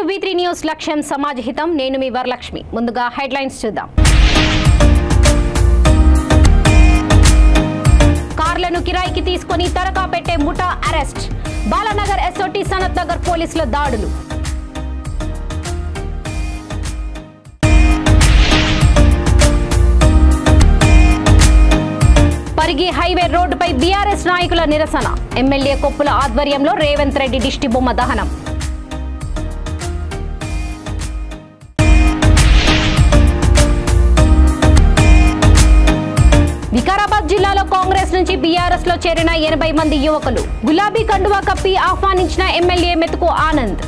V3 news లక్ష్యం సమాజహితం నేను మీ వరలక్ష్మి ముందుగా హెడ్లైన్స్ చూద్దాం కార్లను కిరాయికి తీసుకొని తరకా పెట్టే ముఠా అరెస్ట్ బాలానగర్ ఎస్ఓటి సనత్ నగర్ పోలీసుల దాడులు పరిగి హైవే రోడ్డుపై బీఆర్ఎస్ నాయకుల నిరసన ఎమ్మెల్యే కొప్పుల ఆధ్వర్యంలో రేవంత్ రెడ్డి దిష్టి బొమ్మ దహనం వికారాబాద్ జిల్లాలో కాంగ్రెస్ నుంచి బీఆర్ఎస్ లో చేరిన 80 మంది యువకులు గులాబీ కండువా కప్పి ఆహ్వానించిన ఎమ్మెల్యే మెతుకు ఆనంద్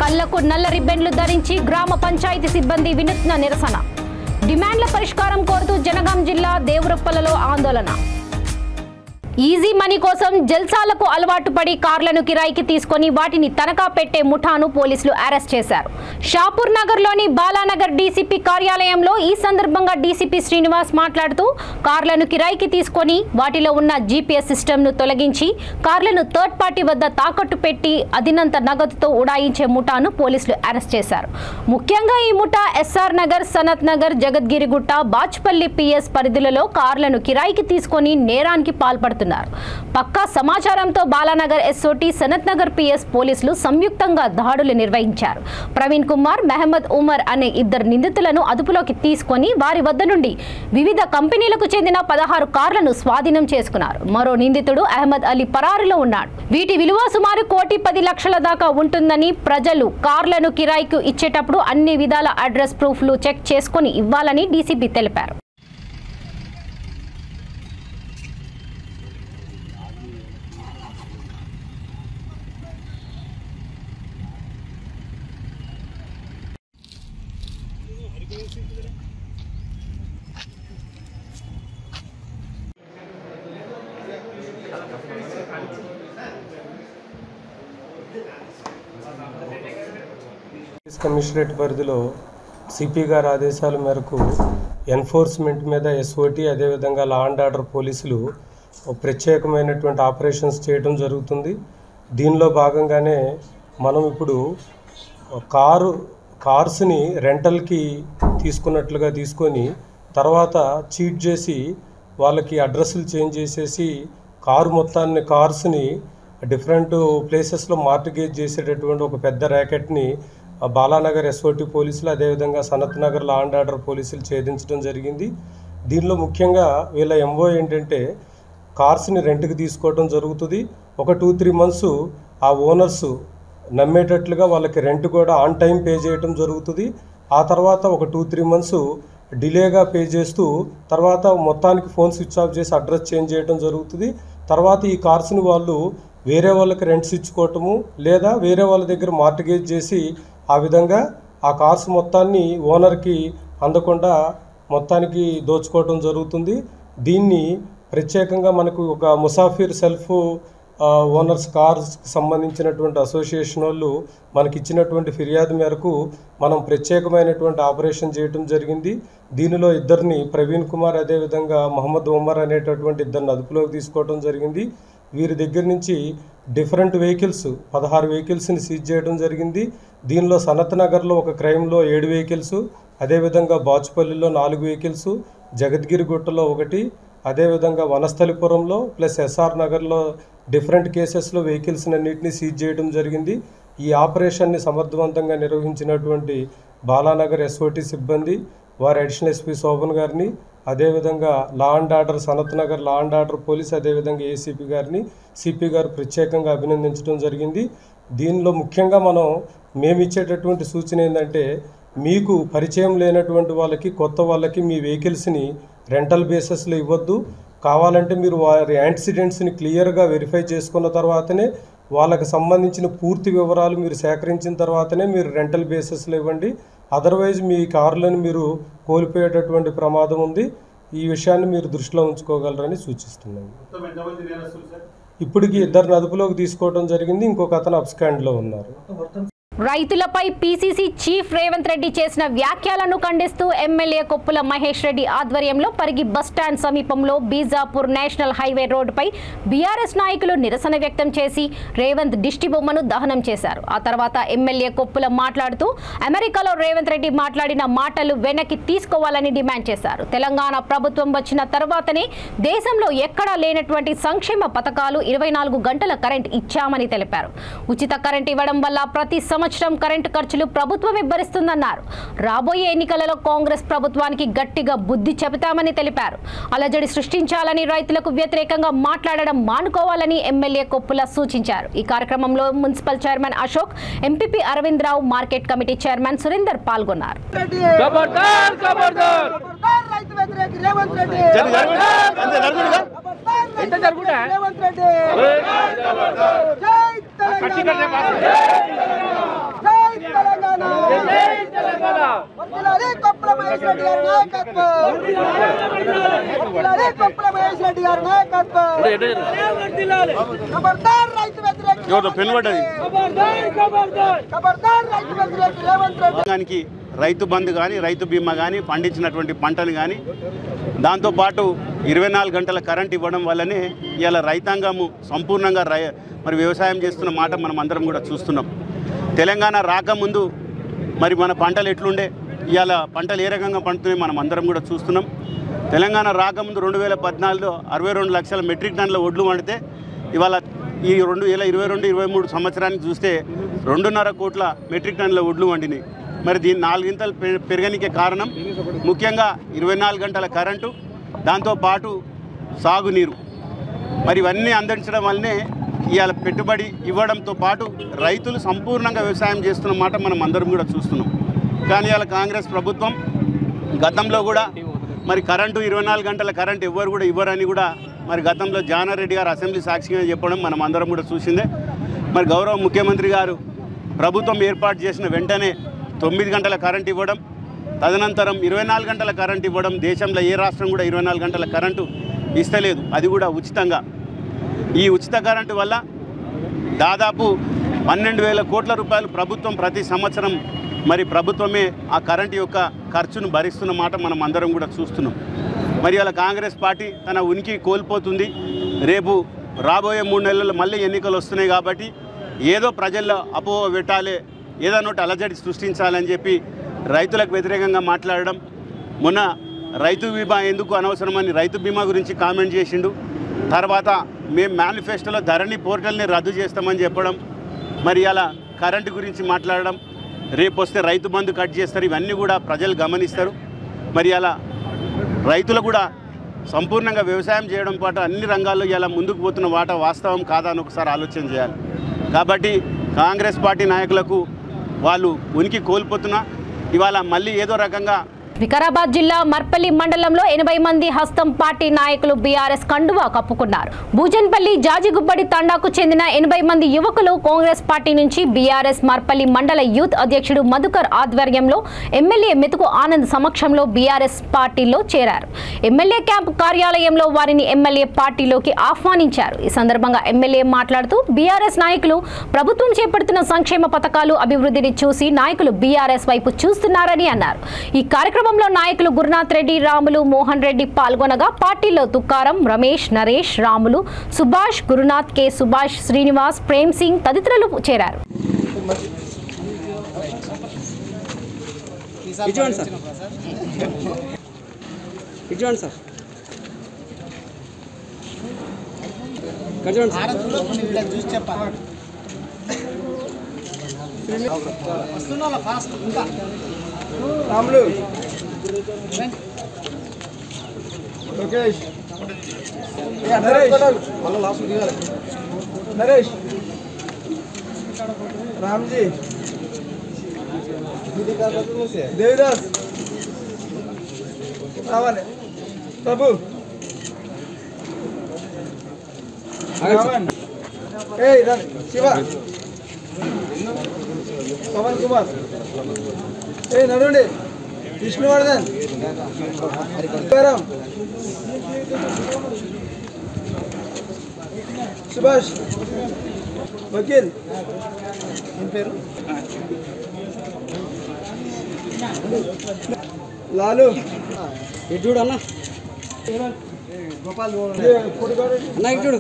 కళ్లకు నల్ల రిబ్బన్లు ధరించి గ్రామ పంచాయతీ సిబ్బంది వినూత్న నిరసన డిమాండ్ల పరిష్కారం కోరుతూ జనగాం జిల్లా దేవరొప్పలలో ఆందోళన ఈజీ మనీ కోసం జల్సాలకు అలవాటు పడి కార్లను కిరాయికి తీసుకొని వాటిని తనఖా పెట్టే ముఠాను పోలీసులు అరెస్ట్ చేశారు. షాపూర్ నగర్లోని బాలానగర్ డీసీపీ కార్యాలయంలో ఈ సందర్భంగా డీసీపీ శ్రీనివాస్ మాట్లాడుతూ కార్లను కిరాయికి తీసుకొని వాటిలో ఉన్న జీపీఎస్ సిస్టమ్ను తొలగించి కార్లను థర్డ్ పార్టీ వద్ద తాకట్టు పెట్టి అదినంత నగదుతో ఉడాయించే ముఠాను పోలీసులు అరెస్ట్ చేశారు. ముఖ్యంగా ఈ ముఠా ఎస్ఆర్ నగర్, సనత్ నగర్, జగద్గిరిగుట్ట, బాచ్పల్లి పిఎస్ పరిధులలో కార్లను కిరాయికి తీసుకొని నేరానికి పాల్పడుతున్నారు. పక్కా సమాచారంతో బాలానగర్ ఎస్ఓటి, సనత్ నగర్ పిఎస్ పోలీసులు సంయుక్తంగా దాడులు నిర్వహించారు. ప్రవీణ్ కుమార్, మహమ్మద్ ఉమర్ అనే 2 నిందితులను అదుపులోకి తీసుకొని వారి వద్ద నుండి వివిధ కంపెనీలకు చెందిన 16 కార్లను స్వాధీనం చేసుకున్నారు. మరో నిందితుడు అహ్మద్ అలీ పరారీలో ఉన్నాడు. వీటి విలువ సుమారు 1,10,00,000 దాకా ఉంటుందని ప్రజలు కార్లను కిరాయికి ఇచ్చేటప్పుడు అన్ని విధాల అడ్రస్ ప్రూఫ్లు చెక్ చేసుకుని ఇవ్వాలని డీసీపీ తెలిపారు. కమిషనరేట్ పరిధిలో సిపి గారి ఆదేశాల మేరకు ఎన్ఫోర్స్మెంట్ మీద ఎస్ఓటి అదేవిధంగా లా అండ్ ఆర్డర్ పోలీసులు ప్రత్యేకమైనటువంటి ఆపరేషన్స్ చేయడం జరుగుతుంది. దీనిలో భాగంగానే మనం ఇప్పుడు కార్స్ని రెంటల్కి తీసుకున్నట్లుగా తీసుకొని తర్వాత చీట్ చేసి వాళ్ళకి అడ్రస్లు చేంజ్ చేసేసి కార్స్ని డిఫరెంట్ ప్లేసెస్లో మార్టిగేజ్ చేసేటటువంటి ఒక పెద్ద ర్యాకెట్ని బాలానగర్ ఎస్ఓటి పోలీసులు అదేవిధంగా Sanath Nagar law and order పోలీసులు ఛేదించడం జరిగింది. దీనిలో ముఖ్యంగా వీళ్ళ ఎంఓ ఏంటంటే కార్స్ని రెంట్కి తీసుకోవడం జరుగుతుంది. ఒక 2-3 మంత్స్ ఆ ఓనర్స్ నమ్మేటట్లుగా వాళ్ళకి రెంట్ కూడా ఆన్ టైం పే చేయడం జరుగుతుంది. ఆ తర్వాత ఒక 2-3 మంత్స్ డిలేగా పే చేస్తూ తర్వాత మొత్తానికి ఫోన్ స్విచ్ ఆఫ్ చేసి అడ్రస్ చేంజ్ చేయడం జరుగుతుంది. తర్వాత ఈ కార్స్ని వాళ్ళు వేరే వాళ్ళకి రెంట్స్ ఇచ్చుకోవటము లేదా వేరే వాళ్ళ దగ్గర మార్టిగేజ్ చేసి ఆ విధంగా ఆ కార్స్ మొత్తాన్ని ఓనర్కి అందకుండా మొత్తానికి దోచుకోవటం జరుగుతుంది. దీన్ని ప్రత్యేకంగా మనకు ఒక ముసాఫిర్ సెల్ఫ్ ఓనర్స్ కార్స్కి సంబంధించినటువంటి అసోసియేషన్ వాళ్ళు మనకి ఇచ్చినటువంటి ఫిర్యాదు మేరకు మనం ప్రత్యేకమైనటువంటి ఆపరేషన్ చేయడం జరిగింది. దీనిలో 2 ప్రవీణ్ కుమార్ అదేవిధంగా మహమ్మద్ ఉమర్ అనేటటువంటి 2 అదుపులోకి తీసుకోవడం జరిగింది. వీరి దగ్గర నుంచి డిఫరెంట్ వెహికల్స్ 16 వెహికల్స్ని సీజ్ చేయడం జరిగింది. దీనిలో సనత్ నగర్లో ఒక క్రైమ్లో 7 వెహికల్స్, అదేవిధంగా బాచుపల్లిలో 4 వెహికల్స్, జగద్గిరిగుట్టలో 1, అదేవిధంగా వనస్థలిపురంలో ప్లస్ ఎస్ఆర్ నగర్లో డిఫరెంట్ కేసెస్లో వెహికల్స్ని అన్నింటినీ సీజ్ చేయడం జరిగింది. ఈ ఆపరేషన్ని సమర్థవంతంగా నిర్వహించినటువంటి బాలానగర్ ఎస్ఓటి సిబ్బంది, వారి అడిషనల్ ఎస్పీ శోభన్ గారిని, అదేవిధంగా law and order Sanath Nagar law and order police అదేవిధంగా ఏసీపీ గారిని సిపి గారు ప్రత్యేకంగా అభినందించడం జరిగింది. దీనిలో ముఖ్యంగా మేము ఇచ్చేటటువంటి సూచన ఏంటంటే మీకు పరిచయం లేనటువంటి వాళ్ళకి కొత్త వాళ్ళకి మీ వెహికల్స్ని రెంటల్ బేసెస్లో ఇవ్వద్దు. కావాలంటే మీరు వారి యాక్సిడెంట్స్ని క్లియర్గా వెరిఫై చేసుకున్న తర్వాతనే వాళ్ళకి సంబంధించిన పూర్తి వివరాలు మీరు సేకరించిన తర్వాతనే మీరు రెంటల్ బేసెస్లో ఇవ్వండి. అదర్వైజ్ మీ కార్లను మీరు కోల్పోయేటటువంటి ప్రమాదం ఉంది. ఈ విషయాన్ని మీరు దృష్టిలో ఉంచుకోగలరని సూచిస్తున్నాను. ఇప్పటికి 2 అదుపులోకి తీసుకోవడం జరిగింది. ఇంకొక అతను అబ్స్కాండ్లో ఉన్నారు. రైతులపై పీసీసీ చీఫ్ రేవంత్ రెడ్డి చేసిన వ్యాఖ్యలను ఖండిస్తూ ఎమ్మెల్యే కొప్పుల మహేష్ రెడ్డి ఆధ్వర్యంలో పరిగి బస్టాండ్ సమీపంలో బీజాపూర్ నేషనల్ హైవే రోడ్డుపై బీఆర్ఎస్ నాయకులు నిరసన వ్యక్తం చేసి రేవంత్ దిష్టి బొమ్మను దహనం చేశారు. ఆ తర్వాత ఎమ్మెల్యే కొప్పుల మాట్లాడుతూ అమెరికాలో రేవంత్ రెడ్డి మాట్లాడిన మాటలు వెనక్కి తీసుకోవాలని డిమాండ్ చేశారు. తెలంగాణ ప్రభుత్వం వచ్చిన తర్వాతనే దేశంలో ఎక్కడా లేనటువంటి సంక్షేమ పథకాలు 24 గంటల కరెంట్ ఇచ్చామని తెలిపారు. ఉచిత కరెంట్ ఇవ్వడం వల్ల ప్రతి సంవత్సరం కరెంటు ఖర్చులు ప్రభుత్వమే భరిస్తుందన్నారు. రాబోయే ఎన్నికలలో కాంగ్రెస్ ప్రభుత్వానికి గట్టిగా బుద్ధి చెబుతామని తెలిపారు. అలజడి సృష్టించాలని రైతులకు వ్యతిరేకంగా మాట్లాడడం మానుకోవాలని ఎమ్మెల్యే కొప్పుల సూచించారు. ఈ కార్యక్రమంలో municipal chairman Ashok, MPP Aravind Rao, market committee chairman Surender పాల్గొన్నారు. రైతు బంధు కానీ, రైతు బీమా కానీ, పండించినటువంటి పంటను కానీ, దాంతోపాటు 24 గంటల కరెంట్ ఇవ్వడం వల్లనే ఇవాళ రైతాంగము సంపూర్ణంగా మరి వ్యవసాయం చేస్తున్న మాట మనం అందరం కూడా చూస్తున్నాం. తెలంగాణ రాకముందు మరి మన పంటలు ఎట్లుండే, ఇవాళ పంటలు ఏ రకంగా పండుతున్నాయి మనం అందరం కూడా చూస్తున్నాం. తెలంగాణ రాకముందు 2014లో 62 లక్షల మెట్రిక్ టన్నుల ఒడ్లు వండితే ఇవాళ ఈ 2022-23 సంవత్సరానికి చూస్తే 2.5 కోట్ల మెట్రిక్ టన్నుల ఒడ్లు వండినాయి. మరి దీన్ని 4 గింతలు పెరగనికే కారణం ముఖ్యంగా 24 గంటల కరెంటు, దాంతోపాటు సాగునీరు. మరి ఇవన్నీ అందించడం వల్లనే ఇవాళ పెట్టుబడి ఇవ్వడంతో పాటు రైతులు సంపూర్ణంగా వ్యవసాయం చేస్తున్న మాట మనం అందరం కూడా చూస్తున్నాం. కానీ ఇవాళ కాంగ్రెస్ ప్రభుత్వం గతంలో కూడా మరి కరెంటు 24 గంటల కరెంటు ఎవ్వరు కూడా ఇవ్వరని కూడా మరి గతంలో జానారెడ్డి గారు అసెంబ్లీ సాక్షిగా చెప్పడం మనం అందరం కూడా చూసిందే. మరి గౌరవ ముఖ్యమంత్రి గారు ప్రభుత్వం ఏర్పాటు చేసిన వెంటనే 9 గంటల కరెంటు ఇవ్వడం, తదనంతరం 24 గంటల కరెంటు ఇవ్వడం. దేశంలో ఏ రాష్ట్రం కూడా 24 గంటల కరెంటు ఇస్తలేదు, అది కూడా ఉచితంగా. ఈ ఉచిత కరెంటు వల్ల దాదాపు 12,000 కోట్ల రూపాయలు ప్రభుత్వం ప్రతి సంవత్సరం మరి ప్రభుత్వమే ఆ కరెంటు యొక్క ఖర్చును భరిస్తున్న మాట మనం అందరం కూడా చూస్తున్నాం. మరి అలా కాంగ్రెస్ పార్టీ తన ఉనికి కోల్పోతుంది. రేపు రాబోయే 3 నెలల్లో మళ్ళీ ఎన్నికలు వస్తున్నాయి కాబట్టి ఏదో ప్రజల్లో అపోహ పెట్టాలి, ఏదైనా అలజడి సృష్టించాలని చెప్పి రైతులకు వ్యతిరేకంగా మాట్లాడడం. మొన్న రైతు బీమా ఎందుకు అనవసరమని రైతు బీమా గురించి కామెంట్ చేసిండు. తర్వాత మేము మేనిఫెస్టోలో ధరణి పోర్టల్ని రద్దు చేస్తామని చెప్పడం. మరి అలా కరెంటు గురించి మాట్లాడడం, రేపు వస్తే రైతు బంధు కట్ చేస్తారు. ఇవన్నీ కూడా ప్రజలు గమనిస్తారు. మరి అలా రైతులు కూడా సంపూర్ణంగా వ్యవసాయం చేయడం పాటు అన్ని రంగాల్లో ఇలా ముందుకు పోతున్న మాట వాస్తవం కాదా అని ఒకసారి ఆలోచన చేయాలి. కాబట్టి కాంగ్రెస్ పార్టీ నాయకులకు వాళ్ళు ఉనికి కోల్పోతున్నా ఇవాళ మళ్ళీ ఏదో రకంగా వికారాబాద్ జిల్లా మర్పల్లి మండలంలో 80 మంది హస్తం పార్టీ నాయకులు బీఆర్ఎస్ కండువా కప్పుకున్నారు. భూజన్పల్లి జాజిగుబ్బడి తండాకు చెందిన 80 మంది యువకులు కాంగ్రెస్ పార్టీ నుంచి బీఆర్ఎస్ మర్పల్లి మండల యూత్ అధ్యక్షుడు మధుకర్ ఆధ్వర్యంలో ఎమ్మెల్యే మెతుకు ఆనంద్ సమక్షంలో బీఆర్ఎస్ పార్టీలో చేరారు. ఎమ్మెల్యే క్యాంపు కార్యాలయంలో వారిని ఎమ్మెల్యే పార్టీలోకి ఆహ్వానించారు. ఈ సందర్భంగా ఎమ్మెల్యే మాట్లాడుతూ బీఆర్ఎస్ నాయకులు ప్రభుత్వం చేపడుతున్న సంక్షేమ పథకాలు, అభివృద్ధిని చూసి నాయకులు బీఆర్ఎస్ వైపు చూస్తున్నారని అన్నారు. ఈ కార్యక్రమంలో నాయకులు గురునాథ్ రెడ్డి, రాములు, మోహన్ రెడ్డి పాల్గొనగా పార్టీలో తుకారం, రమేష్, నరేష్, రాములు, సుభాష్, గురునాథ్, కె సుభాష్, శ్రీనివాస్, ప్రేమ్ సింగ్ తదితరులు చేరారు. రాములు, లోకేష్, నరేష్, రామ్జీ, దేవిదాస్ రావాలి, ప్రభు, శివ, పవన్ కుమార్, నడుండి, విష్ణువర్ధన్, సుభాష్, వకీల్ ఏం పేరు లాలు చూడు అన్న గోపాల్ చూడు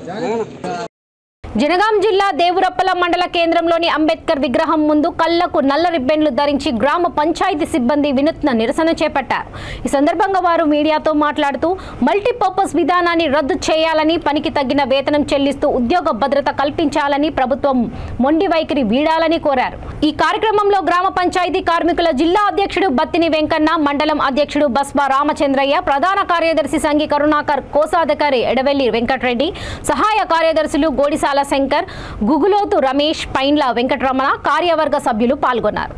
జనగాం జిల్లా దేవరప్పల మండల కేంద్రంలోని అంబేద్కర్ విగ్రహం ముందు కళ్లకు నల్ల రిబ్బెన్లు ధరించి గ్రామ పంచాయతీ సిబ్బంది వినూత్న నిరసన చేపట్టారు. ఈ సందర్భంగా వారు మీడియాతో మాట్లాడుతూ మల్టీపర్పస్ విధానాన్ని రద్దు చేయాలని, పనికి తగ్గిన వేతనం చెల్లిస్తూ ఉద్యోగ భద్రత కల్పించాలని, ప్రభుత్వం మొండి వైఖరి వీడాలని కోరారు. ఈ కార్యక్రమంలో గ్రామ పంచాయతీ కార్మికుల జిల్లా అధ్యక్షుడు బత్తిని వెంకన్న, మండలం అధ్యక్షుడు బస్బా రామచంద్రయ్య, ప్రధాన కార్యదర్శి సంఘి కరుణాకర్, కోశాధికారి ఎడవెల్లి వెంకటరెడ్డి, సహాయ కార్యదర్శులు గోడిసాల శంకర్, గుగులోతు రమేష్, పైన్ల వెంకటరమణ, కార్యవర్గ సభ్యులు పాల్గొన్నారు.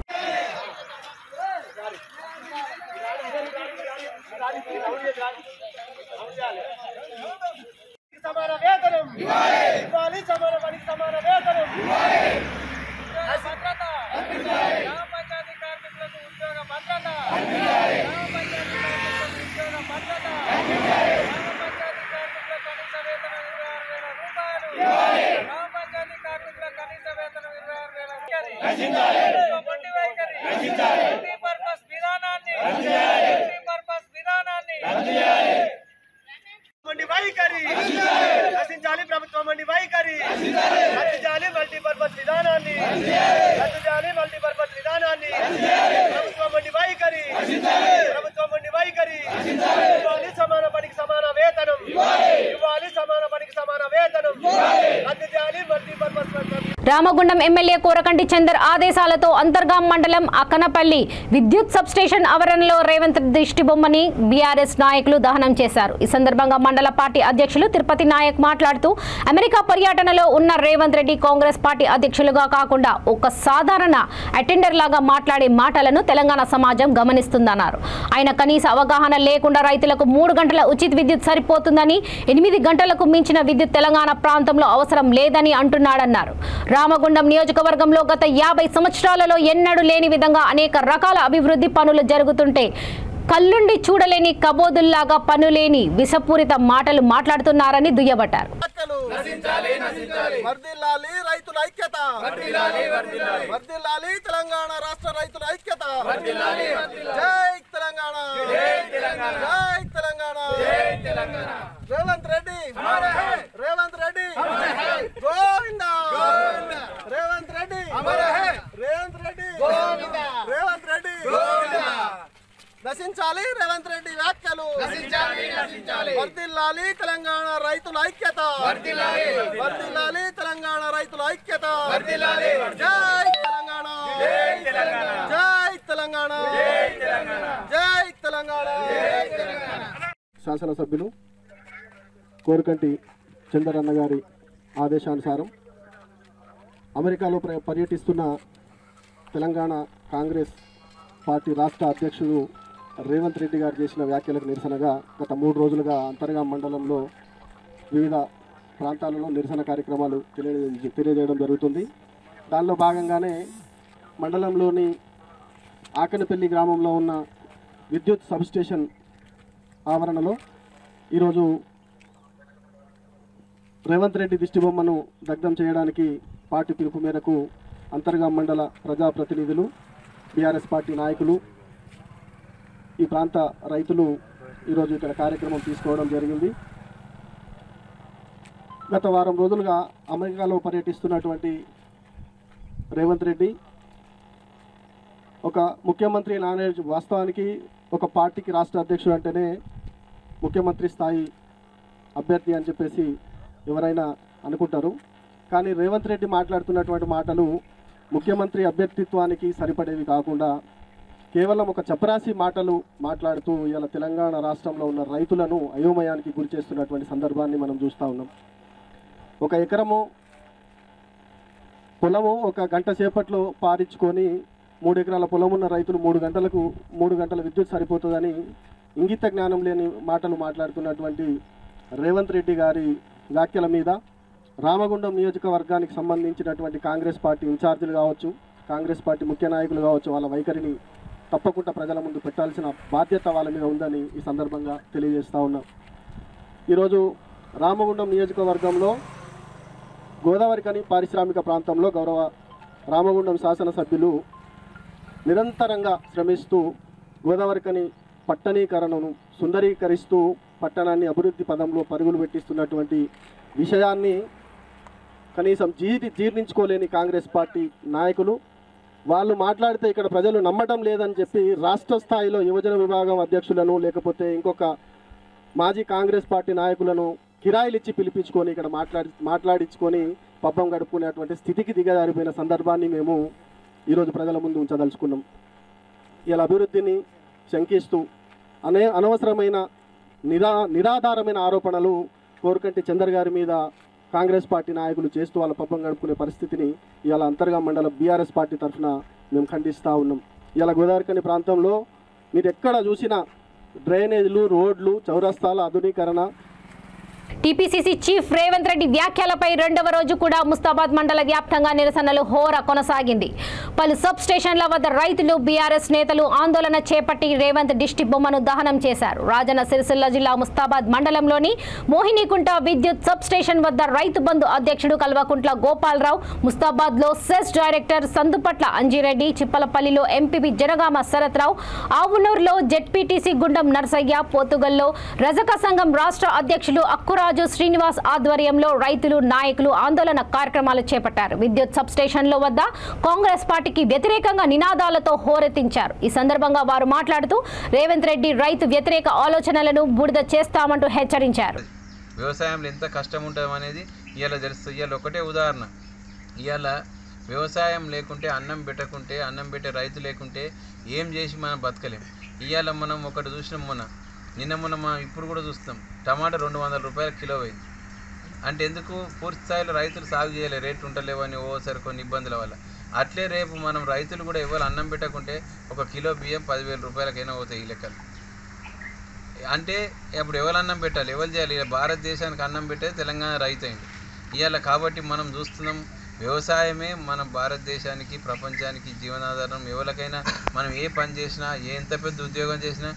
రామగుండం ఎమ్మెల్యే కోరకంటి చందర్ ఆదేశాలతో అంతర్గాం మండలం అక్కనపల్లి విద్యుత్ సబ్స్టేషన్ ఆవరణలో రేవంత్ దిష్టిబొమ్మని బీఆర్ఎస్ నాయకులు దహనం చేశారు. ఈ సందర్భంగా మండల పార్టీ అధ్యక్షులు తిరుపతి నాయక్ మాట్లాడుతూ అమెరికా పర్యటనలో ఉన్న రేవంత్ రెడ్డి కాంగ్రెస్ పార్టీ అధ్యక్షులుగా కాకుండా ఒక సాధారణ అటెండర్ లాగా మాట్లాడే మాటలను తెలంగాణ సమాజం గమనిస్తుందన్నారు. ఆయన కనీస అవగాహన లేకుండా రైతులకు 3 గంటల ఉచిత విద్యుత్ సరిపోతుందని, 8 గంటలకు మించిన విద్యుత్ తెలంగాణ ప్రాంతంలో అవసరం లేదని అంటున్నాడన్నారు. రామగుండం నియోజకవర్గంలో గత 50 సంవత్సరాలలో ఎన్నడూ లేని విధంగా అనేక రకాల అభివృద్ధి పనులు జరుగుతుంటే కళ్ళుండి చూడలేని కబోదుల్లాగా పనులేని విషపూరిత మాటలు మాట్లాడుతున్నారని దుయ్యబట్టారు. తెలంగాణ రాష్ట్ర రైతుల ఐక్యత. రేవంత్ రెడ్డి రేవంత్ రెడ్డి గోవిందా. రేవంత్ రెడ్డి రేవంత్ రెడ్డి రేవంత్ రెడ్డి నశించాలి. రేవంత్ రెడ్డి వ్యాఖ్యలు వర్ధిల్లాలి. తెలంగాణ రైతుల ఐక్యత వర్ధిల్లాలి. తెలంగాణ రైతుల ఐక్యత. జై తెలంగాణ జై తెలంగాణ జై తెలంగాణ. శాసనసభ్యులు కోరకంటి చందరన్న గారి ఆదేశానుసారం అమెరికాలో పర్యటిస్తున్న తెలంగాణ కాంగ్రెస్ పార్టీ రాష్ట్ర అధ్యక్షుడు రేవంత్ రెడ్డి గారు చేసిన వ్యాఖ్యలకు నిరసనగా గత 3 రోజులుగా అంతర్గాం మండలంలో వివిధ ప్రాంతాలలో నిరసన కార్యక్రమాలు తెలియజేయడం జరుగుతుంది. దానిలో భాగంగానే మండలంలోని ఆకనపల్లి గ్రామంలో ఉన్న విద్యుత్ సబ్స్టేషన్ ఆవరణలో ఈరోజు రేవంత్ రెడ్డి దిష్టిబొమ్మను దగ్ధం చేయడానికి పార్టీ పిలుపు మేరకు అంతర్గాం మండల ప్రజాప్రతినిధులు, బీఆర్ఎస్ పార్టీ నాయకులు, ఈ ప్రాంత రైతులు ఈరోజు ఇక్కడ కార్యక్రమం తీసుకోవడం జరిగింది. గత వారం రోజులుగా అమెరికాలో పర్యటిస్తున్నటువంటి రేవంత్ రెడ్డి ఒక ముఖ్యమంత్రి నానేజ్ వాస్తవానికి ఒక పార్టీకి రాష్ట్ర అధ్యక్షుడు అంటేనే ముఖ్యమంత్రి స్థాయి అభ్యర్థి అని చెప్పేసి ఎవరైనా అనుకుంటారు. కానీ రేవంత్ రెడ్డి మాట్లాడుతున్నటువంటి మాటలు ముఖ్యమంత్రి అభ్యర్థిత్వానికి సరిపడేవి కాకుండా కేవలం ఒక చపరాసి మాటలు మాట్లాడుతూ ఇలా తెలంగాణ రాష్ట్రంలో ఉన్న రైతులను అయోమయానికి గురి చేస్తున్నటువంటి సందర్భాన్ని మనం చూస్తూ ఉన్నాం. 1 ఎకరము పొలము 1 గంట సేపట్లో పారించుకొని 3 ఎకరాల పొలం ఉన్న రైతులు 3 గంటల విద్యుత్ సరిపోతుందని ఇంగిత జ్ఞానం లేని మాటలు మాట్లాడుతున్నటువంటి రేవంత్ రెడ్డి గారి వ్యాఖ్యల మీద రామగుండం నియోజకవర్గానికి సంబంధించినటువంటి కాంగ్రెస్ పార్టీ ఇన్ఛార్జీలు కావచ్చు, కాంగ్రెస్ పార్టీ ముఖ్య నాయకులు కావచ్చు, వాళ్ళ వైఖరిని తప్పకుండా ప్రజల ముందు పెట్టాల్సిన బాధ్యత వాళ్ళ మీద ఉందని ఈ సందర్భంగా తెలియజేస్తూ ఉన్నాం. ఈరోజు రామగుండం నియోజకవర్గంలో గోదావరికని పారిశ్రామిక ప్రాంతంలో గౌరవ రామగుండం శాసనసభ్యులు నిరంతరంగా శ్రమిస్తూ గోదావరికని పట్టణీకరణను సుందరీకరిస్తూ పట్టణాన్ని అభివృద్ధి పదంలో పరుగులు పెట్టిస్తున్నటువంటి విషయాన్ని కనీసం జీర్ణించుకోలేని కాంగ్రెస్ పార్టీ నాయకులు వాళ్ళు మాట్లాడితే ఇక్కడ ప్రజలు నమ్మటం లేదని చెప్పి రాష్ట్ర స్థాయిలో యువజన విభాగం అధ్యక్షులను లేకపోతే ఇంకొక మాజీ కాంగ్రెస్ పార్టీ నాయకులను కిరాయిలు ఇచ్చి పిలిపించుకొని ఇక్కడ మాట్లాడించుకొని పబ్బం గడుపుకునేటువంటి స్థితికి దిగజారిపోయిన సందర్భాన్ని మేము ఈరోజు ప్రజల ముందు ఉంచదలుచుకున్నాం. ఇలా అభివృద్ధిని శంకిస్తూ అనవసరమైన నిరాధారమైన ఆరోపణలు కోరుకంటి చందర్ గారి మీద కాంగ్రెస్ పార్టీ నాయకులు చేస్తూ వాళ్ళ పబ్బం గడుపుకునే పరిస్థితిని ఇవాళ అంతర్గా మండల బీఆర్ఎస్ పార్టీ తరఫున మేము ఖండిస్తూ ఉన్నాం. ఇలా గోదావరికని ప్రాంతంలో మీరు ఎక్కడ చూసినా డ్రైనేజీలు, రోడ్లు, చౌరస్తాల ఆధునీకరణ. టీపీసీసీ చీఫ్ రేవంత్ రెడ్డి వ్యాఖ్యలపై రెండవ రోజు కూడా ముస్తాబాద్ మండల వ్యాప్తంగా నిరసనలు హోరా కొనసాగింది. పలు సబ్ స్టేషన్ల వద్ద రైతులు, బీఆర్ఎస్ నేతలు ఆందోళన చేపట్టి రేవంత్ దిష్టి బొమ్మను దహనం చేశారు. రాజన్న సిరిసిల్ల జిల్లా ముస్తాబాద్ మండలంలోని మోహినికుంట విద్యుత్ సబ్ స్టేషన్ వద్ద రైతు బంధు అధ్యక్షుడు కల్వకుంట్ల గోపాలరావు, ముస్తాబాద్లో సెస్ డైరెక్టర్ సందుపట్ల అంజిరెడ్డి, చిప్పలపల్లిలో ఎంపీపీ జనగామ శరత్రావు, ఆవునూరులో జెడ్పీటీసీ గుండం నర్సయ్య, పోతుగల్లో రజక సంఘం రాష్ట్ర అధ్యక్షులు అక్కురాజు శ్రీనివాస్ ఆధ్వర్యంలో రైతులు, నాయకులు ఆందోళన కార్యక్రమాలు చేపట్టారు. విద్యుత్ సబ్ స్టేషన్ల వద్ద కాంగ్రెస్ పార్టీకి వ్యతిరేకంగా నినాదాలతో హోరెత్తించారు. ఈ సందర్భంగా వారు మాట్లాడుతూ రేవంత్ రెడ్డి రైతు వ్యతిరేక ఆలోచనలను బూడిద చేస్తామంటూ హెచ్చరించారు. వ్యవసాయంలో ఎంత కష్టం ఉంటుంది అనేది ఇవాళ తెలుస్తుంది. ఇవాళ ఒకటే ఉదాహరణ, ఇవాళ వ్యవసాయం లేకుంటే అన్నం పెట్టకుంటే, అన్నం పెట్టే రైతు లేకుంటే ఏం చేసి మనం బతకలేం. ఇవాళ మనం ఒకటి చూసినాం, నిన్న మనం ఇప్పుడు కూడా చూస్తాం, టమాటా 200 రూపాయల కిలో అయింది. అంటే ఎందుకు? పూర్తి స్థాయిలో రైతులు సాగు చేయలే, రేట్లు ఉంటలేవని ఓసారి కొన్ని ఇబ్బందుల వల్ల. అట్లే రేపు మనం రైతులు కూడా ఎవరు అన్నం పెట్టకుంటే ఒక కిలో బియ్యం 10,000 రూపాయలకైనా పోతాయి ఈ లెక్కలు. అంటే ఇప్పుడు ఎవరు అన్నం పెట్టాలి, ఎవరు చేయాలి? భారతదేశానికి అన్నం పెట్టేది తెలంగాణ రైతు అయింది ఇవాళ. కాబట్టి మనం చూస్తున్నాం, వ్యవసాయమే మన భారతదేశానికి, ప్రపంచానికి జీవనాధారం. ఎవరికైనా మనం ఏ పని చేసినా, ఎంత పెద్ద ఉద్యోగం చేసినా,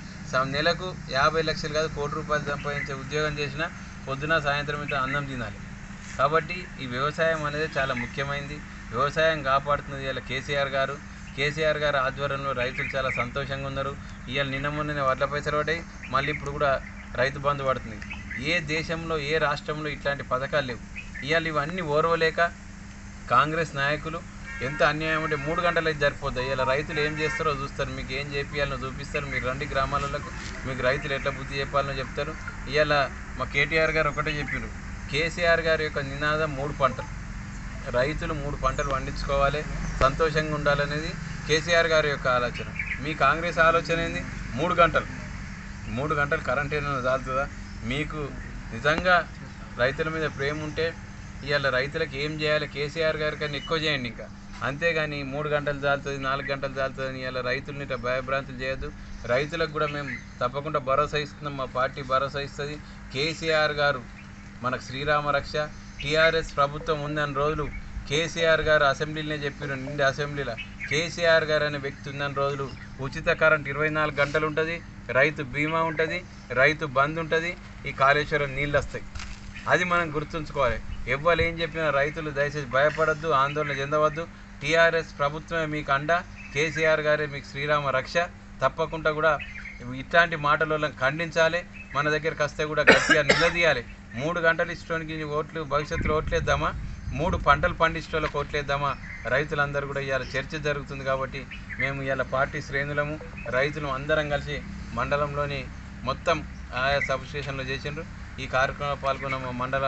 నెలకు 50 లక్షలు కాదు 1 కోటి రూపాయలు సంపాదించే ఉద్యోగం చేసినా పొద్దున సాయంత్రం ఇంత అన్నం తినాలి. కాబట్టి ఈ వ్యవసాయం అనేది చాలా ముఖ్యమైనది. వ్యవసాయం కాపాడుతున్నది ఇవాళ కేసీఆర్ గారు ఆధ్వర్యంలో రైతులు చాలా సంతోషంగా ఉన్నారు. ఇవాళ నిన్న మొన్ననే వడ్ల పైసలు పడ్డాయి, మళ్ళీ ఇప్పుడు కూడా రైతు బంధు పడుతుంది. ఏ దేశంలో, ఏ రాష్ట్రంలో ఇట్లాంటి పథకాలు లేవు. ఇవాళ ఇవన్నీ ఓర్వలేక కాంగ్రెస్ నాయకులు ఎంత అన్యాయం అంటే 3 గంటలకి సరిపోతాయి. ఇలా రైతులు ఏం చేస్తారో చూస్తారు, మీకు ఏం చేపియాలనో చూపిస్తారు. మీరు రండి గ్రామాలకు, మీకు రైతులు ఎట్లా బుద్ధి చెప్పాలనో చెప్తారు. ఇవాళ మా కేటీఆర్ గారు ఒకటే చెప్పారు, కేసీఆర్ గారి యొక్క నినాదం 3 పంటలు. రైతులు 3 పంటలు పండించుకోవాలి, సంతోషంగా ఉండాలనేది కేసీఆర్ గారి యొక్క ఆలోచన. మీ కాంగ్రెస్ ఆలోచన ఏంది? 3 గంటలు కరెంట్ ఏమైనా చాలుతుందా? మీకు నిజంగా రైతుల మీద ప్రేమ ఉంటే ఇవాళ రైతులకు ఏం చేయాలి, కేసీఆర్ గారి కన్నా ఎక్కువ చేయండి. ఇంకా అంతేగాని 3 గంటలు చాలుతుంది, 4 గంటలు చాలుతుందని ఇవాళ రైతులని ఇట్లా భయభ్రాంతులు చేయొద్దు. రైతులకు కూడా మేము తప్పకుండా భరోసా ఇస్తున్నాం, మా పార్టీ భరోసా ఇస్తుంది. కేసీఆర్ గారు మనకు శ్రీరామ రక్ష. టీఆర్ఎస్ ప్రభుత్వం ఉందని రోజులు కేసీఆర్ గారు అసెంబ్లీలోనే చెప్పారు, నిండి అసెంబ్లీలో కేసీఆర్ గారు అనే వ్యక్తి ఉందని రోజులు ఉచిత కరెంట్ 24 గంటలు ఉంటుంది, రైతు బీమా ఉంటుంది, రైతు బంద్ ఉంటుంది, ఈ కాళేశ్వరం నీళ్ళు వస్తాయి. అది మనం గుర్తుంచుకోవాలి. ఎవ్వరు ఏం చెప్పినా రైతులు దయచేసి భయపడద్దు, ఆందోళన చెందవద్దు. టీఆర్ఎస్ ప్రభుత్వమే మీకు అండ, కేసీఆర్ గారే మీకు శ్రీరామ రక్ష. తప్పకుండా కూడా ఇట్లాంటి మాటలను ఖండించాలి. మన దగ్గరికి వస్తే కూడా గట్టిగా నిలదీయాలి. 3 గంటలు ఇష్టడానికి ఓట్లు భవిష్యత్తులో ఓట్లేద్దామా, 3 పంటలు పండించడానికి ఓట్లేద్దామా? రైతులందరూ కూడా ఇవాళ చర్చ జరుగుతుంది. కాబట్టి మేము ఇవాళ పార్టీ శ్రేణులము, రైతులు అందరం కలిసి మండలంలోని మొత్తం ఆయా సబ్ స్టేషన్లో చేసిండ్రు. ఈ కార్యక్రమంలో పాల్గొన్న మండల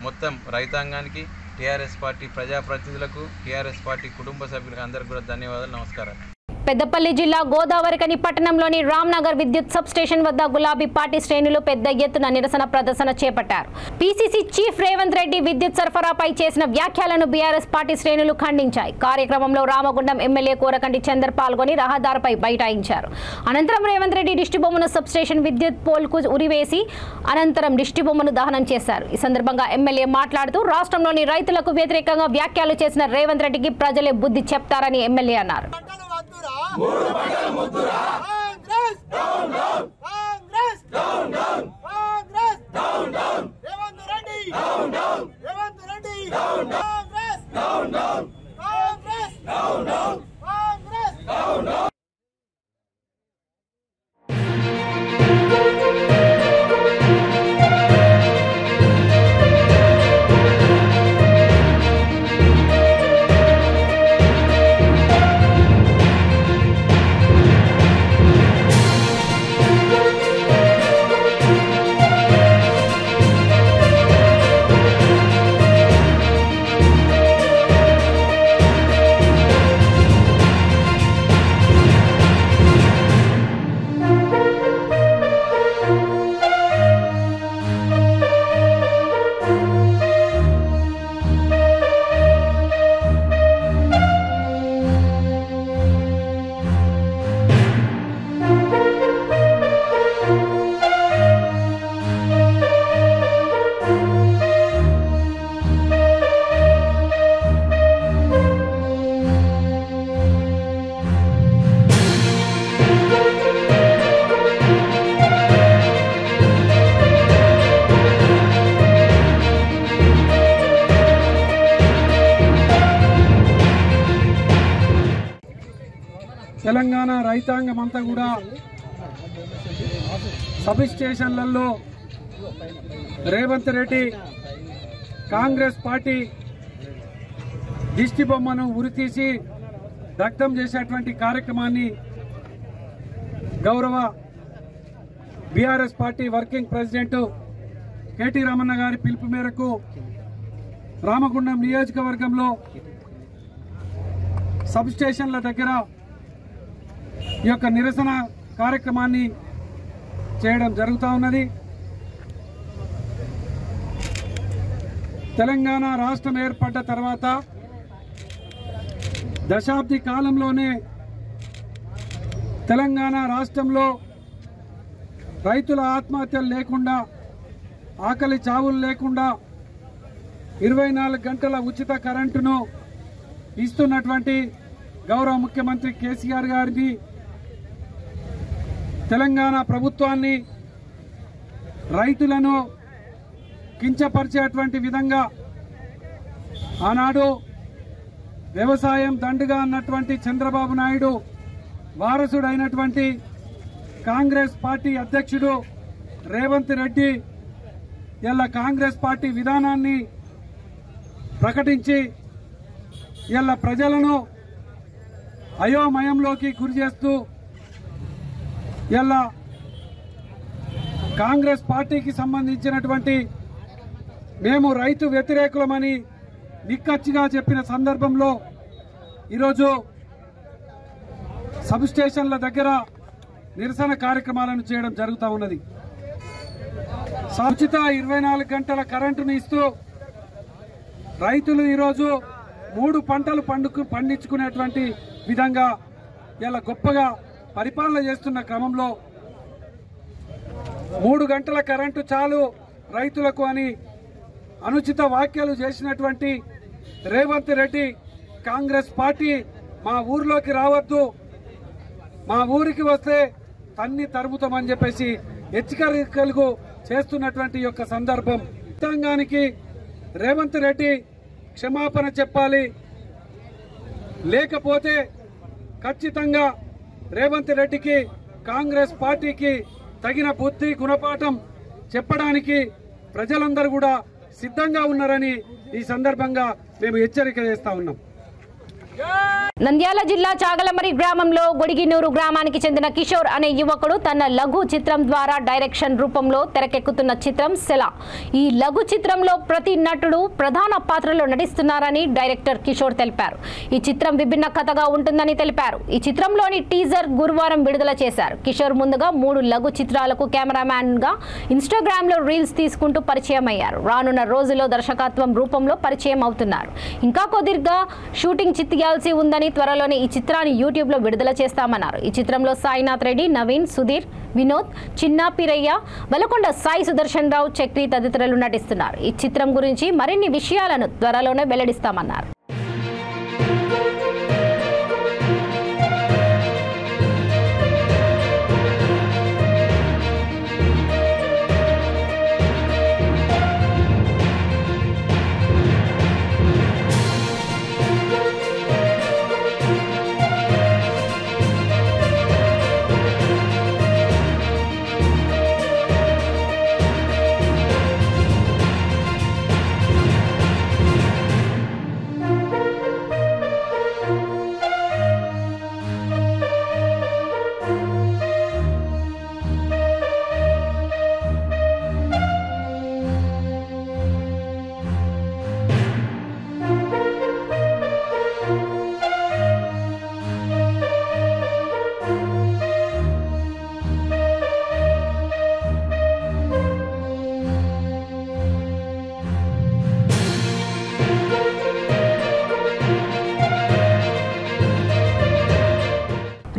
మొత్తం రైతాంగానికి, టీఆర్ఎస్ పార్టీ ప్రజాప్రతినిధులకు, టీఆర్ఎస్ పార్టీ కుటుంబ సభ్యులకు అందరికీ కూడా ధన్యవాదాలు, నమస్కారాలు. పెద్దపల్లి జిల్లా గోదావరికని పట్టణంలోని రామ్నగర్ విద్యుత్ సబ్ స్టేషన్ వద్ద గులాబీ పార్టీ శ్రేణులు పెద్ద ఎత్తున నిరసన ప్రదర్శన చేపట్టారు. పీసీసీ చీఫ్ రేవంత్ రెడ్డి విద్యుత్ సరఫరాపై చేసిన వ్యాఖ్యలను బీఆర్ఎస్ పార్టీ శ్రేణులు ఖండించాయి. కార్యక్రమంలో రామగుండం ఎమ్మెల్యే కోరకంటి చందర్ పాల్గొని రహదారిపై బైఠాయించారు. అనంతరం రేవంత్ రెడ్డి దిష్టిబొమ్మను సబ్ స్టేషన్ విద్యుత్ పోల్కు ఉరివేసి అనంతరం దిష్టిబొమ్మను దహనం చేశారు. ఈ సందర్భంగా ఎమ్మెల్యే మాట్లాడుతూ రాష్ట్రంలోని రైతులకు వ్యతిరేకంగా వ్యాఖ్యలు చేసిన రేవంత్ రెడ్డికి ప్రజలే బుద్ధి చెప్తారని ఎమ్మెల్యే అన్నారు. Congress down down, Congress down down, Congress down down, Revanth Reddy down down, Revanth Reddy down down. Telangana రైతాంగం అంతా కూడా సబ్ స్టేషన్లలో రేవంత్ రెడ్డి కాంగ్రెస్ పార్టీ దిష్టి బొమ్మను ఉరితీసి దగ్ధం చేసేటువంటి కార్యక్రమాన్ని గౌరవ BRS party working president KT Ramanna గారి పిలుపు మేరకు రామగుండం నియోజకవర్గంలో సబ్ స్టేషన్ల దగ్గర ఈ యొక్క నిరసన కార్యక్రమాన్ని చేయడం జరుగుతూ ఉన్నది. తెలంగాణ రాష్ట్రం ఏర్పడ్డ తర్వాత దశాబ్ది కాలంలోనే తెలంగాణ రాష్ట్రంలో రైతుల ఆత్మహత్యలు లేకుండా, ఆకలి చావులు లేకుండా 24 గంటల ఉచిత కరెంటును ఇస్తున్నటువంటి గౌరవ ముఖ్యమంత్రి కేసీఆర్ గారిని, తెలంగాణ ప్రభుత్వాన్ని రైతులను కించపరిచేటువంటి విధంగా ఆనాడు వ్యవసాయం దండుగా అన్నటువంటి చంద్రబాబు నాయుడు వారసుడైనటువంటి కాంగ్రెస్ పార్టీ అధ్యక్షుడు రేవంత్ రెడ్డి ఇలా కాంగ్రెస్ పార్టీ విధానాన్ని ప్రకటించి ఇలా ప్రజలను అయోమయంలోకి గురి చేస్తూ ఇలా కాంగ్రెస్ పార్టీకి సంబంధించినటువంటి మేము రైతు వ్యతిరేకులమని నిక్కచ్చిగా చెప్పిన సందర్భంలో ఈరోజు సబ్ స్టేషన్ల దగ్గర నిరసన కార్యక్రమాలను చేయడం జరుగుతూ ఉన్నది. ఉచిత 24 గంటల కరెంటును ఇస్తూ రైతులు ఈరోజు 3 పంటలు పండించుకునేటువంటి విధంగా ఇలా గొప్పగా పరిపాలన చేస్తున్న క్రమంలో 3 గంటల కరెంటు చాలు రైతులకు అని అనుచిత వ్యాఖ్యలు చేసినటువంటి రేవంత్ రెడ్డి కాంగ్రెస్ పార్టీ మా ఊర్లోకి రావద్దు, మా ఊరికి వస్తే తన్ని తరుముతామని చెప్పేసి హెచ్చరికలు చేస్తున్నటువంటి యొక్క సందర్భం. రైతాంగానికి రేవంత్ రెడ్డి క్షమాపణ చెప్పాలి, లేకపోతే ఖచ్చితంగా రేవంత్ రెడ్డికి కాంగ్రెస్ పార్టీకి తగిన బుద్ధి గుణపాఠం చెప్పడానికి ప్రజలందరూ కూడా సిద్ధంగా ఉన్నారని ఈ సందర్భంగా మేము హెచ్చరిక చేస్తా ఉన్నాం. నంద్యాల జిల్లా చాగలమరి గ్రామంలో గొడిగినూరు గ్రామానికి చెందిన కిషోర్ అనే యువకుడు తన లఘు చిత్రం ద్వారా డైరెక్షన్ రూపంలో తెరకెక్కుతున్న చిత్రం సెల. ఈ లఘు చిత్రంలో ప్రతి నటుడు ప్రధాన పాత్రలో నటిస్తున్నారని డైరెక్టర్ కిషోర్ తెలిపారు. ఈ చిత్రం విభిన్న కథగా ఉంటుందని తెలిపారు. ఈ చిత్రంలోని టీజర్ గురువారం విడుదల చేశారు. కిషోర్ ముందుగా 3 లఘు చిత్రాలకు కెమెరామ్యాన్ గా ఇన్స్టాగ్రామ్ లో రీల్స్ తీసుకుంటూ పరిచయం అయ్యారు. రానున్న రోజుల్లో దర్శకత్వం రూపంలో పరిచయం అవుతున్నారు. ఇంకా కొద్దిగా షూటింగ్ చిత్యాల్సి ఉందని, త్వరలోనే ఈ చిత్రాన్ని యూట్యూబ్ లో విడుదల చేస్తామన్నారు. ఈ చిత్రంలో సాయినాథ్ రెడ్డి, నవీన్, సుధీర్, వినోద్, చిన్నా పిరయ్య, వలకొండ సాయి సుదర్శన్ రావు, చక్రి తదితరులు నటిస్తున్నారు. ఈ చిత్రం గురించి మరిన్ని విషయాలను త్వరలోనే వెల్లడిస్తామన్నారు.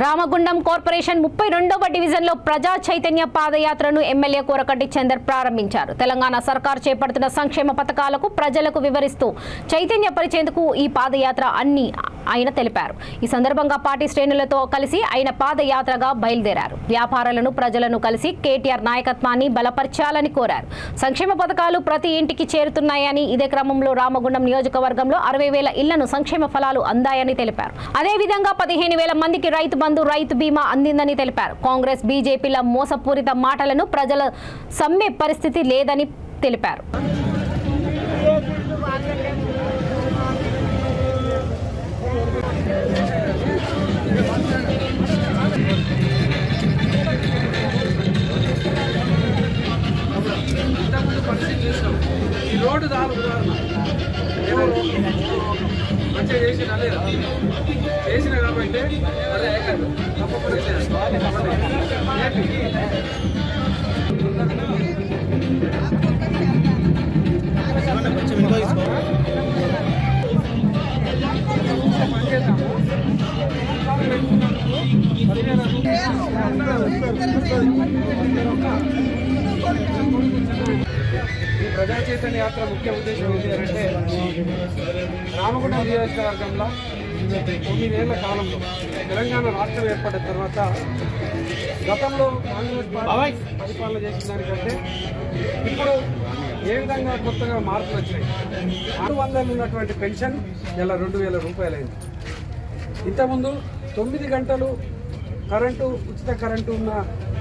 రామగుండం కార్పొరేషన్ 32వ డివిజన్లో ప్రజా చైతన్య పాదయాత్రను ఎమ్మెల్యే కోరకటి చందర్ ప్రారంభించారు. తెలంగాణ సర్కార్ చేపడుతున్న సంక్షేమ పథకాలకు ప్రజలకు వివరిస్తూ చైతన్యపరిచేందుకు ఈ పాదయాత్ర అని ఆయన తెలిపారు. ఈ సందర్భంగా పార్టీ శ్రేణులతో కలిసి ఆయన పాదయాత్రగా బయలుదేరారు. వ్యాపారులను, ప్రజలను కలిసి కేటీఆర్ నాయకత్వాన్ని బలపరచాలని కోరారు. సంక్షేమ పథకాలు ప్రతి ఇంటికి చేరుతున్నాయని, ఇదే క్రమంలో రామగుండం నియోజకవర్గంలో 60,000 ఇళ్లను సంక్షేమ ఫలాలు అందాయని తెలిపారు. అదేవిధంగా 15,000 మందికి రైతు బంధు రైతు బీమా అందిందని తెలిపారు. కాంగ్రెస్ బీజేపీల మోసపూరిత మాటలను ప్రజల సమ్మె పరిస్థితి లేదని తెలిపారు. ఈ రోడ్డు దాని ఉదాహరణ మంచిగా చేసిన లేదా చేసిన కాబట్టి ఈ ప్రజా చైతన్య యాత్ర ముఖ్య ఉద్దేశం ఏంటంటే రామగుండం నియోజకవర్గంలో 9 ఏళ్ల కాలంలో తెలంగాణ రాష్ట్రం ఏర్పడిన తర్వాత గతంలో కాంగ్రెస్ పార్టీ పరిపాలన చేసిన దానికంటే ఇప్పుడు ఏ విధంగా కొత్తగా మార్పులు వచ్చాయి. 600 ఉన్నటువంటి పెన్షన్ ఇలా 2000 రూపాయలైంది. ఇంతకుముందు 9 గంటలు కరెంటు ఉచిత కరెంటు ఉన్న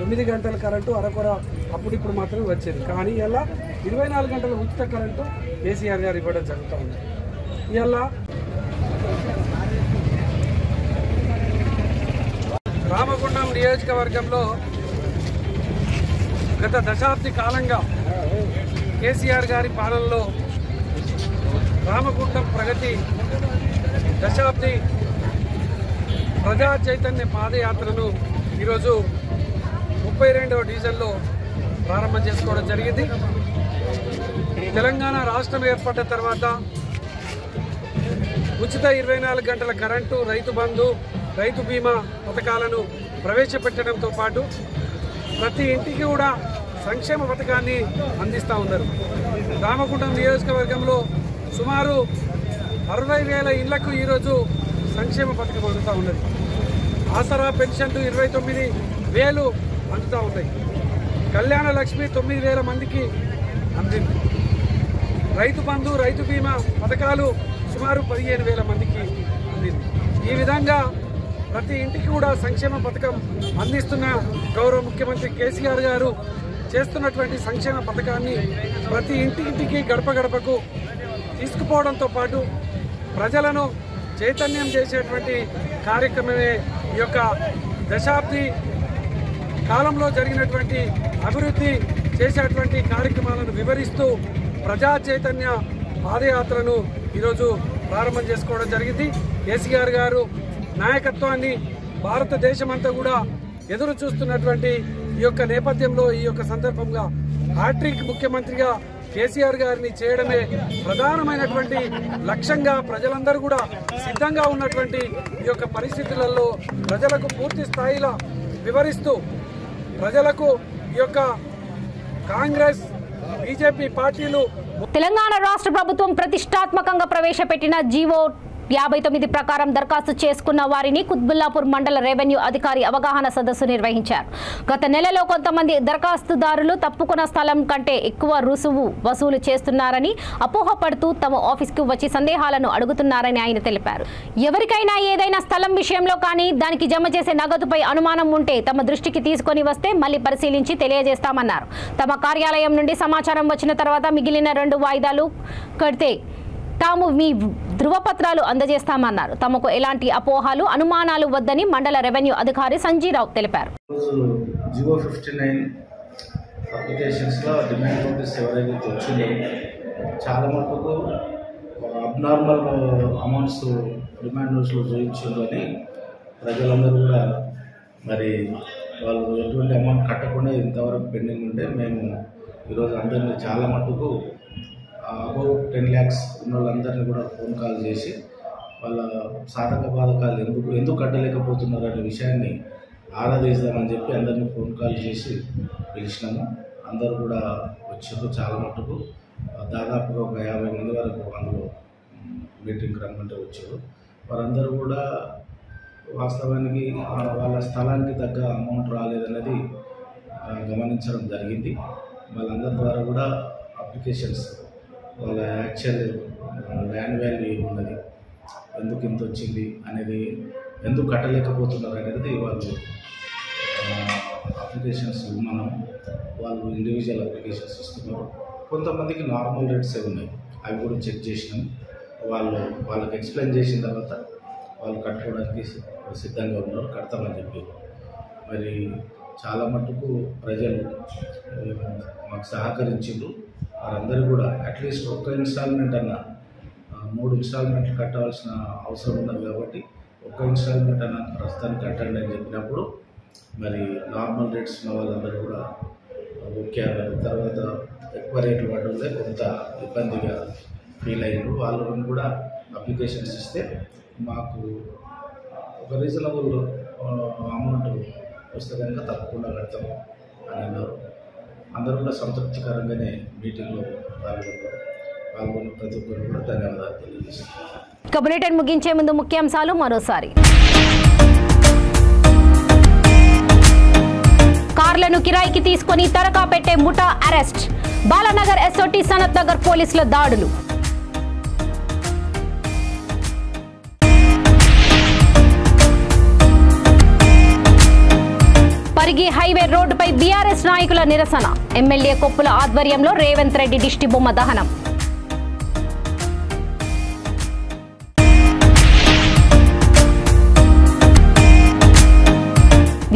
9 గంటల కరెంటు అరకొర అప్పుడిప్పుడు మాత్రమే వచ్చేది. కానీ ఇలా 24 గంటల ఉచిత కరెంటు కేసీఆర్ గారు ఇవ్వడం జరుగుతూ ఉంది. ఇలా రామగుండం నియోజకవర్గంలో గత దశాబ్ది కాలంగా కేసీఆర్ గారి పాలనలో రామగుండం ప్రగతి దశాబ్ది ప్రజా చైతన్య పాదయాత్రను ఈరోజు 32వ డివిజన్లో ప్రారంభం చేసుకోవడం జరిగింది. తెలంగాణ రాష్ట్రం ఏర్పడ్డ తర్వాత ఉచిత 24 గంటల కరెంటు, రైతు బంధు, రైతు బీమా పథకాలను ప్రవేశపెట్టడంతో పాటు ప్రతి ఇంటికి కూడా సంక్షేమ పథకాన్ని అందిస్తూ ఉన్నారు. రామగుండం నియోజకవర్గంలో సుమారు 60,000 ఇళ్లకు ఈరోజు సంక్షేమ పథకం అందుతూ ఉన్నది. ఆసరా పెన్షన్లు 29,000 అందుతూ ఉన్నాయి. కళ్యాణ లక్ష్మి 9,000 మందికి అందింది. రైతు బంధు, రైతు బీమా పథకాలు సుమారు 15,000 మందికి అందింది. ఈ విధంగా ప్రతి ఇంటికి కూడా సంక్షేమ పథకం అందిస్తున్న గౌరవ ముఖ్యమంత్రి కేసీఆర్ గారు చేస్తున్నటువంటి సంక్షేమ పథకాన్ని ప్రతి ఇంటికి గడప గడపకు తీసుకుపోవడంతో పాటు ప్రజలను చైతన్యం చేసేటువంటి కార్యక్రమమే ఈ యొక్క దశాబ్ది కాలంలో జరిగినటువంటి అభివృద్ధి చేసేటువంటి కార్యక్రమాలను వివరిస్తూ ప్రజా చైతన్య పాదయాత్రను ఈరోజు ప్రారంభం చేసుకోవడం జరిగింది. కేసీఆర్ గారు నాయకత్వాన్ని భారతదేశమంతా కూడా ఎదురు చూస్తున్నటువంటి ఈ యొక్క నేపథ్యంలో ఈ యొక్క సందర్భంగా హ్యాట్రిక్ ముఖ్యమంత్రిగా కేసీఆర్ గారిని చేయడమే ప్రధానమైనటువంటి లక్ష్యంగా ప్రజలందరూ కూడా సిద్ధంగా ఉన్నటువంటి ఈ యొక్క పరిస్థితులలో ప్రజలకు పూర్తి స్థాయిలో వివరిస్తూ ప్రజలకు ఈ యొక్క కాంగ్రెస్ బీజేపీ పార్టీలు తెలంగాణ రాష్ట్ర ప్రభుత్వం ప్రతిష్టాత్మకంగా ప్రవేశపెట్టిన జీవో 59 ప్రకారం దరఖాస్తు చేసుకున్న వారిని కుత్బుల్లాపూర్ మండల రెవెన్యూ అధికారి అవగాహన సదస్సు నిర్వహించారు. గత నెలలో కొంతమంది దరఖాస్తుదారులు తప్పుకున్న స్థలం కంటే ఎక్కువ రుసుము వసూలు చేస్తున్నారని అపోహపడుతూ తమ ఆఫీస్కు వచ్చి సందేహాలను అడుగుతున్నారని ఆయన తెలిపారు. ఎవరికైనా ఏదైనా స్థలం విషయంలో కానీ దానికి జమ చేసే నగదుపై అనుమానం ఉంటే తమ దృష్టికి తీసుకొని వస్తే మళ్లీ పరిశీలించి తెలియజేస్తామన్నారు. తమ కార్యాలయం నుండి సమాచారం వచ్చిన తర్వాత మిగిలిన 2 వాయిదాలు కడితే తాము మీ ధృవపత్రాలు అందజేస్తామన్నారు. తమకు ఎలాంటి అపోహలు అనుమానాలు వద్దని మండల రెవెన్యూ అధికారి సంజీరావు తెలిపారు. జీవో 59 అప్లికేషన్స్లో డిమాండ్ నోటీస్ ఎవరైతే వచ్చిందో చాలా మటుకు అబ్నార్మల్ అమౌంట్స్ డిమాండ్ నోటీస్లో చూపించారు అని ప్రజలందరూ కూడా మరి వాళ్ళు ఎటువంటి అమౌంట్ కట్టకుండా ఇంతవరకు పెండింగ్ ఉంటే మేము ఈరోజు అందరినీ చాలా మటుకు అబౌవ్ 10 lakhs ఉన్న వాళ్ళందరినీ కూడా ఫోన్ కాల్ చేసి వాళ్ళ సాధక బాధకాలు ఎందుకు కట్టలేకపోతున్నారు అనే విషయాన్ని ఆరాధిస్తామని చెప్పి అందరినీ ఫోన్ కాల్ చేసి పిలిచినాము. అందరూ కూడా వచ్చారు. చాలా మటుకు దాదాపుగా ఒక 50 మంది వరకు అందులో మీటింగ్కి రమ్మంటే వచ్చారు. వారందరూ కూడా వాస్తవానికి వాళ్ళ స్థలానికి తగ్గ అమౌంట్ రాలేదనేది గమనించడం జరిగింది. వాళ్ళందరి ద్వారా కూడా అప్లికేషన్స్ వాళ్ళ యాక్చువల్ ల్యాండ్ వాల్యూ ఉన్నది, ఎందుకు ఇంత వచ్చింది అనేది ఎందుకు కట్టలేకపోతున్నారు అనేది వాళ్ళు అప్లికేషన్స్ వాళ్ళు ఇండివిజువల్ అప్లికేషన్స్ ఇస్తున్నారు. కొంతమందికి నార్మల్ రేట్సే ఉన్నాయి, అవి కూడా చెక్ చేసినాం. వాళ్ళకి ఎక్స్ప్లెయిన్ చేసిన తర్వాత వాళ్ళు కట్టుకోవడానికి సిద్ధంగా ఉన్నారు, కడతామని చెప్పి. మరి చాలా మటుకు ప్రజలు మాకు సహకరించిండ్రు. వారందరూ కూడా అట్లీస్ట్ ఒక్క ఇన్స్టాల్మెంట్ అన్న 3 ఇన్స్టాల్మెంట్లు కట్టవలసిన అవసరం ఉన్నది కాబట్టి ఒక్క ఇన్స్టాల్మెంట్ అన్న ప్రస్తుతానికి కట్టండి అని చెప్పినప్పుడు మరి నార్మల్ రేట్స్ ఉన్న వాళ్ళందరూ కూడా ఓకే అన్నారు. తర్వాత ఎక్కువ రేట్లు పడ్డదే కొంత ఇబ్బందిగా ఫీల్ అయ్యారు. వాళ్ళని కూడా అప్లికేషన్స్ ఇస్తే మాకు ఒక రీజనబుల్ అమౌంట్ వస్తే కనుక తప్పకుండా కడతాము అని అన్నారు. అందరూ కూడా సంతృప్తికరంగానే మీటింగ్లో పాల్గొన్న ప్రతి ఒక్కరు కూడా ధన్యవాదాలు తెలియజేస్తున్నారు. బులెటిన్ ముగించే ముందు ముఖ్యాంశాలు మరోసారి. కార్లను కిరాయికి తీసుకుని తరకా పెట్టే ముఠా అరెస్ట్. బాలానగర్ ఎస్ఓటీ సనత్ నగర్ పోలీసుల దాడులు. పరిగి హైవే రోడ్డుపై బీఆర్ఎస్ నాయకుల నిరసన. ఎమ్మెల్యే కొప్పుల ఆధ్వర్యంలో రేవంత్ రెడ్డి దిష్టి బొమ్మ దహనం.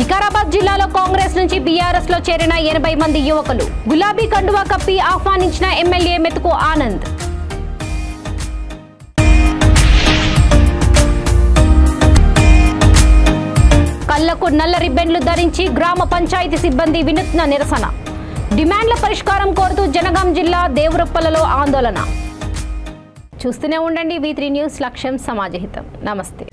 వికారాబాద్ జిల్లాలో కాంగ్రెస్ నుంచి బీఆర్ఎస్ లో చేరిన 80 మంది యువకులు. గులాబీ కండువా కప్పి ఆహ్వానించిన ఎమ్మెల్యే మెతుకు ఆనంద్. కళ్లకు నల్ల రిబ్బెన్లు ధరించి గ్రామ పంచాయతీ సిబ్బంది వినూత్న నిరసన. డిమాండ్ల పరిష్కారం కోరుతూ జనగాం జిల్లా దేవరుప్పలలో ఆందోళన. చూస్తూనే ఉండండి V3 న్యూస్, లక్ష్యం సమాజహితం. నమస్తే.